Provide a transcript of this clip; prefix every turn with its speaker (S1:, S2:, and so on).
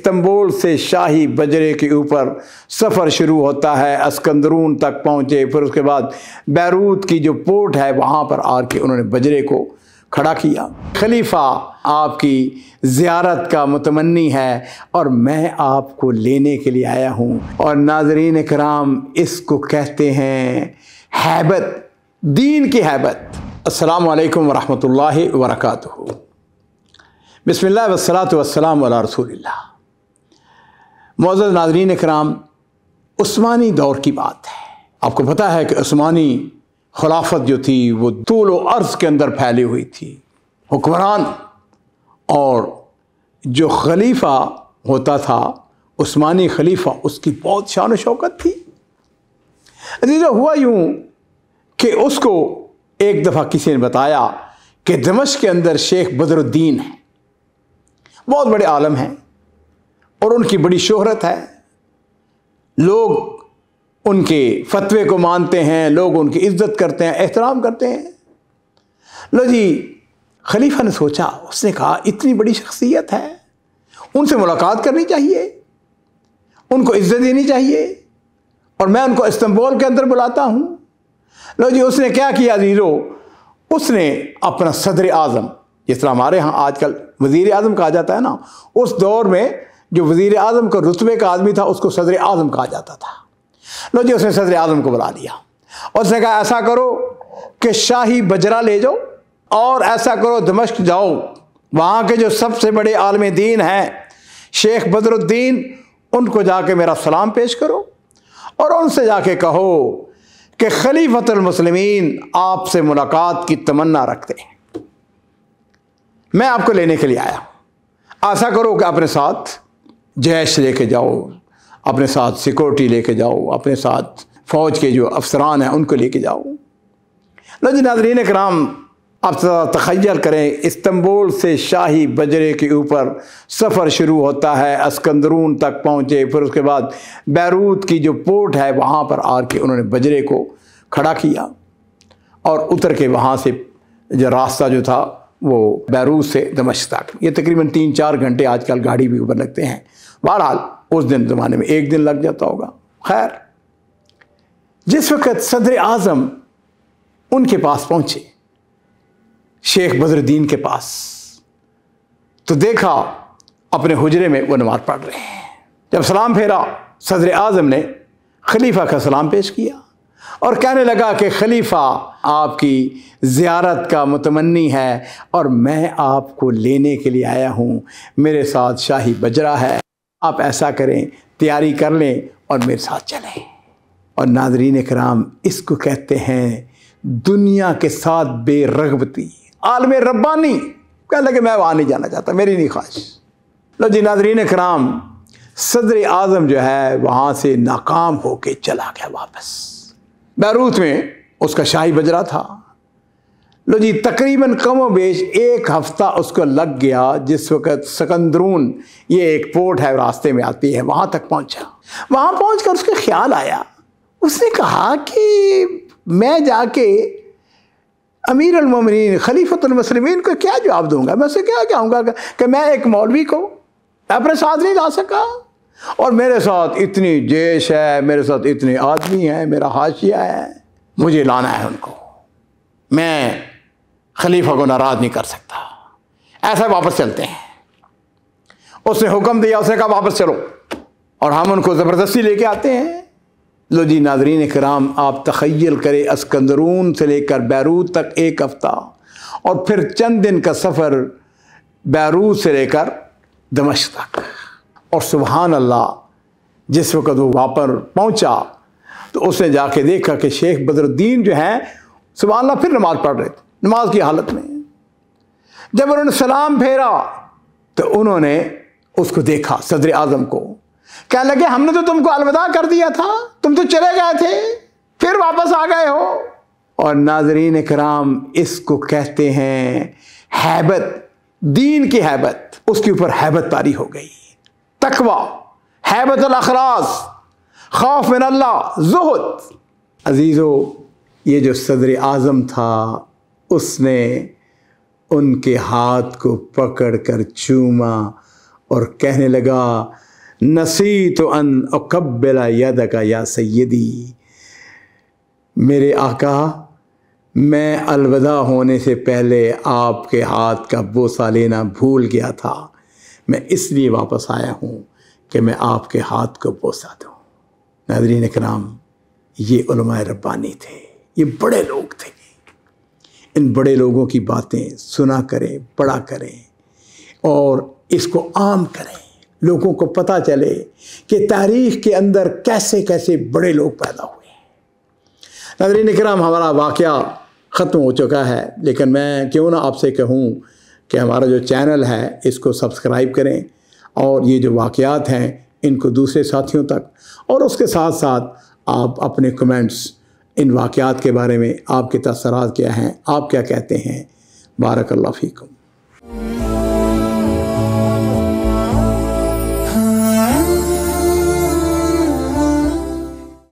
S1: Istanbul से शाही बजरे के ऊपर सफ़र शुरू होता है, अस्कंदरून तक पहुँचे, फिर उसके बाद बैरूत की जो पोर्ट है वहाँ पर आके उन्होंने बजरे को खड़ा किया। खलीफा आपकी ज़ियारत का मुतमन्नी है और मैं आपको लेने के लिए आया हूँ। और नाज़रीन किराम, इसको कहते हैं हैबत, दीन की हैबत। अस्सलामु अलैकुम वरहमतुल्लाहि वबरकातुहू। बिस्मिल्लाह वस्सलातु वस्सलामु अला रसूलिल्लाह। मुअज़्ज़ज़ नाज़रीन किराम, उस्मानी दौर की बात है। आपको पता है कि उस्मानी खिलाफत जो थी वो तूल व अर्ज़ के अंदर फैली हुई थी। हुक्मरान और जो खलीफा होता था, उस्मानी खलीफा, उसकी बहुत शान व शौकत थी। अजीज़ो, हुआ यूँ कि उसको एक दफ़ा किसी ने बताया कि दमिश्क के अंदर शेख बदरुद्दीन है, बहुत बड़े आलम हैं और उनकी बड़ी शोहरत है, लोग उनके फतवे को मानते हैं, लोग उनकी इज्जत करते हैं, एहतराम करते हैं। लो जी, खलीफा ने सोचा, उसने कहा इतनी बड़ी शख्सियत है, उनसे मुलाकात करनी चाहिए, उनको इज्जत देनी चाहिए और मैं उनको इस्तांबुल के अंदर बुलाता हूँ। लो जी, उसने क्या किया जीरो, उसने अपना सदर आज़म, जिस तरह हमारे यहाँ आजकल वज़ीर आज़म कहा जाता है ना, उस दौर में जो वज़ीर आज़म का रुतबे का आदमी था उसको सदर आज़म कहा जाता था। लो जी, उसने सदर आज़म को बुला लिया और उसने कहा ऐसा करो कि शाही बजरा ले जाओ और ऐसा करो दमिश्क जाओ, वहाँ के जो सबसे बड़े आलम दीन हैं शेख बदरुद्दीन, उनको जाके मेरा सलाम पेश करो और उनसे जाके कहो कि खलीफतुल मुस्लिमीन आपसे मुलाकात की तमन्ना रखते हैं, मैं आपको लेने के लिए आया हूँ। ऐसा करो कि अपने साथ जैश लेके जाओ, अपने साथ सिक्योरिटी लेके जाओ, अपने साथ फ़ौज के जो अफसरान हैं उनको लेके जाओ। लो जी नाज़रीन किराम, आप तख़य्युल करें, इस्तांबुल से शाही बजरे के ऊपर सफ़र शुरू होता है, अस्कंदरून तक पहुँचे, फिर उसके बाद बैरूत की जो पोर्ट है वहाँ पर आके उन्होंने बजरे को खड़ा किया और उतर के वहाँ से जो रास्ता जो था वो बैरूत से दमिश्क तक, ये तकरीबन 3-4 घंटे, आजकल गाड़ी भी ऊपर लगते हैं, बहरहाल उस दिन ज़माने में 1 दिन लग जाता होगा। खैर, जिस वक़्त सदर आज़म उनके पास पहुँचे, शेख बदरुद्दीन के पास, तो देखा अपने हुजरे में वो नमाज़ पढ़ रहे हैं। जब सलाम फेरा, सदर आज़म ने खलीफा का सलाम पेश किया और कहने लगा कि खलीफा आपकी ज़ियारत का मुतमन्नी है और मैं आपको लेने के लिए आया हूँ, मेरे साथ शाही बजरा है, आप ऐसा करें, तैयारी कर लें और मेरे साथ चलें। और नाज़रीन किराम, इसको कहते हैं दुनिया के साथ बेरग़बती। आलम रब्बानी कह लगे मैं वहाँ नहीं जाना चाहता, मेरी नहीं ख्वाहिश। लो जी नाज़रीन किराम, सदर आज़म जो है वहाँ से नाकाम होके चला गया वापस। बैरूत में उसका शाही बजरा था। लो जी, तकरीबन कम व बेश 1 हफ़्ता उसको लग गया। जिस वक़्त सकंदरून, ये एक पोर्ट है रास्ते में आती है, वहाँ तक पहुँचा। वहाँ पहुँच कर उसका ख्याल आया, उसने कहा कि मैं जाके अमीर अल मोमिनीन खलीफतुल मुस्लिमीन को क्या जवाब दूंगा, मैं उसे क्या कहूँगा कि मैं एक मौलवी को अपने साथ नहीं ला सका और मेरे साथ इतनी जैश है, मेरे साथ इतने आदमी हैं, मेरा हाशिया है, मुझे लाना है उनको, मैं खलीफा को नाराज़ नहीं कर सकता, ऐसा वापस चलते हैं। उसने हुक्म दिया, उसने कहा वापस चलो और हम उनको ज़बरदस्ती लेके आते हैं। लो जी नाज़रीन किराम, आप तख़य्युल करें, अस्कंदरून से लेकर बैरूत तक 1 हफ़्ता और फिर चंद दिन का सफ़र बैरूत से लेकर दमिश्क तक। और सुबहान अल्लाह, जिस वक़्त वो वहाँ पर पहुँचा तो उसने जाके देखा कि शेख बदरुद्दीन जो हैं, सुबहान अल्लाह, फिर नमाज़ पढ़ रहे थे, नमाज की हालत में। जब उन्होंने सलाम फेरा तो उन्होंने उसको देखा, सदर आज़म को, कहने लगे हमने तो तुमको अलविदा कर दिया था, तुम तो चले गए थे, फिर वापस आ गए हो। और नाज़रीन किराम, इसको कहते हैं हैबत, दीन की हैबत। उसके ऊपर हैबत तारी हो गई, तकवा, हैबतुल अखलास, खौफ मिन अल्लाह, ज़ुहद। अजीज़ो, ये जो सदर आज़म था उसने उनके हाथ को पकड़ कर चूमा और कहने लगा, नसी तो अन अकब्बिला यदका या सैयदी, मेरे आका, मैं अलविदा होने से पहले आपके हाथ का बोसा लेना भूल गया था। मैं इसलिए वापस आया हूँ कि मैं आपके हाथ को बोसा दूँ। नाज़रीन इकराम, ये उलमाए रब्बानी थे, ये बड़े लोग थे। इन बड़े लोगों की बातें सुना करें, पढ़ा करें और इसको आम करें, लोगों को पता चले कि तारीख़ के अंदर कैसे कैसे बड़े लोग पैदा हुए। नाज़रीन इकराम, हमारा वाक़या ख़त्म हो चुका है, लेकिन मैं क्यों ना आपसे कहूँ कि हमारा जो चैनल है इसको सब्सक्राइब करें और ये जो वाक़यात हैं इनको दूसरे साथियों तक, और उसके साथ साथ आप अपने कमेंट्स इन वाक़यात के बारे में आपके तसरात क्या हैं, आप क्या कहते हैं। बारक अल्लाह फ़ीकुम।